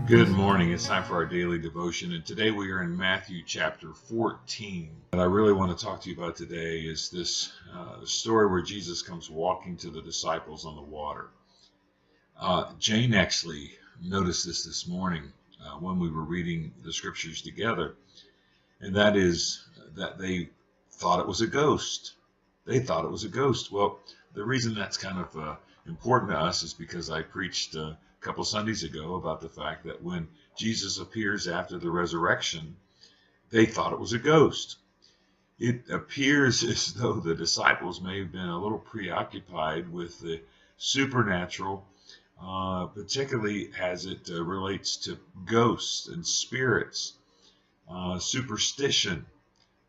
Good morning. It's time for our daily devotion, and today we are in Matthew chapter 14. What I really want to talk to you about today is this story where Jesus comes walking to the disciples on the water. Jane actually noticed this morning when we were reading the scriptures together, and that is that they thought it was a ghost. They thought it was a ghost. Well, the reason that's kind of important to us is because I preached a couple Sundays ago about the fact that when Jesus appears after the resurrection, they thought it was a ghost. It appears as though the disciples may have been a little preoccupied with the supernatural, particularly as it relates to ghosts and spirits, superstition,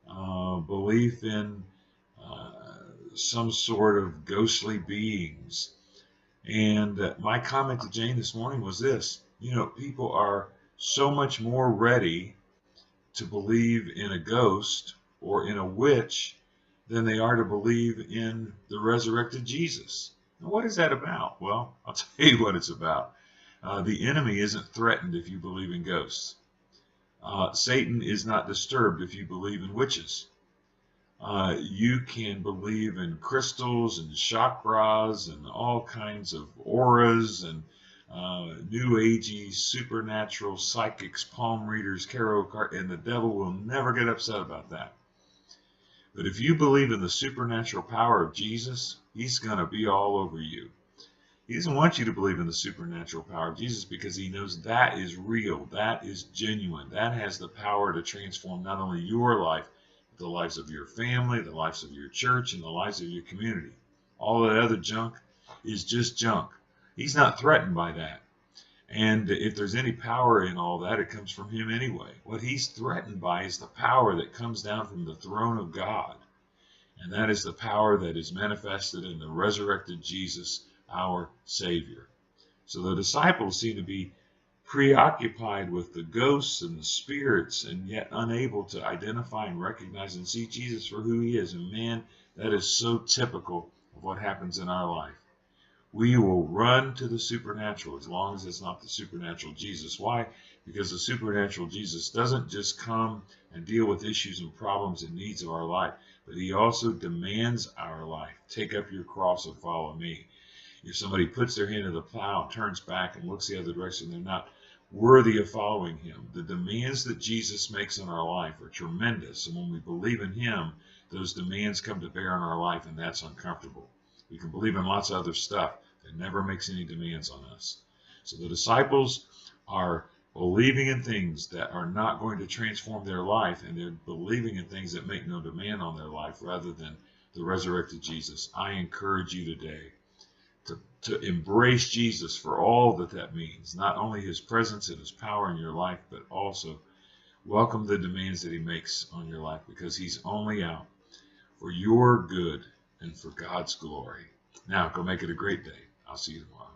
belief in some sort of ghostly beings. And my comment to Jane this morning was this: people are so much more ready to believe in a ghost or in a witch than they are to believe in the resurrected Jesus. Now, what is that about? Well, I'll tell you what it's about. The enemy isn't threatened if you believe in ghosts. Satan is not disturbed if you believe in witches. You can believe in crystals and chakras and all kinds of auras and new agey, supernatural psychics, palm readers, tarot card, and the devil will never get upset about that. But if you believe in the supernatural power of Jesus, he's going to be all over you. He doesn't want you to believe in the supernatural power of Jesus because he knows that is real, that is genuine, that has the power to transform not only your life, the lives of your family, the lives of your church, and the lives of your community. All that other junk is just junk. He's not threatened by that. And if there's any power in all that, it comes from him anyway. What he's threatened by is the power that comes down from the throne of God. And that is the power that is manifested in the resurrected Jesus, our Savior. So the disciples seem to be preoccupied with the ghosts and the spirits and yet unable to identify and recognize and see Jesus for who he is. And man, that is so typical of what happens in our life. We will run to the supernatural as long as it's not the supernatural Jesus. Why? Because the supernatural Jesus doesn't just come and deal with issues and problems and needs of our life, but he also demands our life. Take up your cross and follow me. If somebody puts their hand to the plow and turns back and looks the other direction, they're not worthy of following him. The demands that Jesus makes in our life are tremendous, and when we believe in him, those demands come to bear on our life, and that's uncomfortable. We can believe in lots of other stuff that never makes any demands on us. So the disciples are believing in things that are not going to transform their life, and they're believing in things that make no demand on their life rather than the resurrected Jesus. I encourage you today to embrace Jesus for all that means, not only his presence and his power in your life, but also welcome the demands that he makes on your life, because he's only out for your good and for God's glory. Now, go make it a great day. I'll see you tomorrow.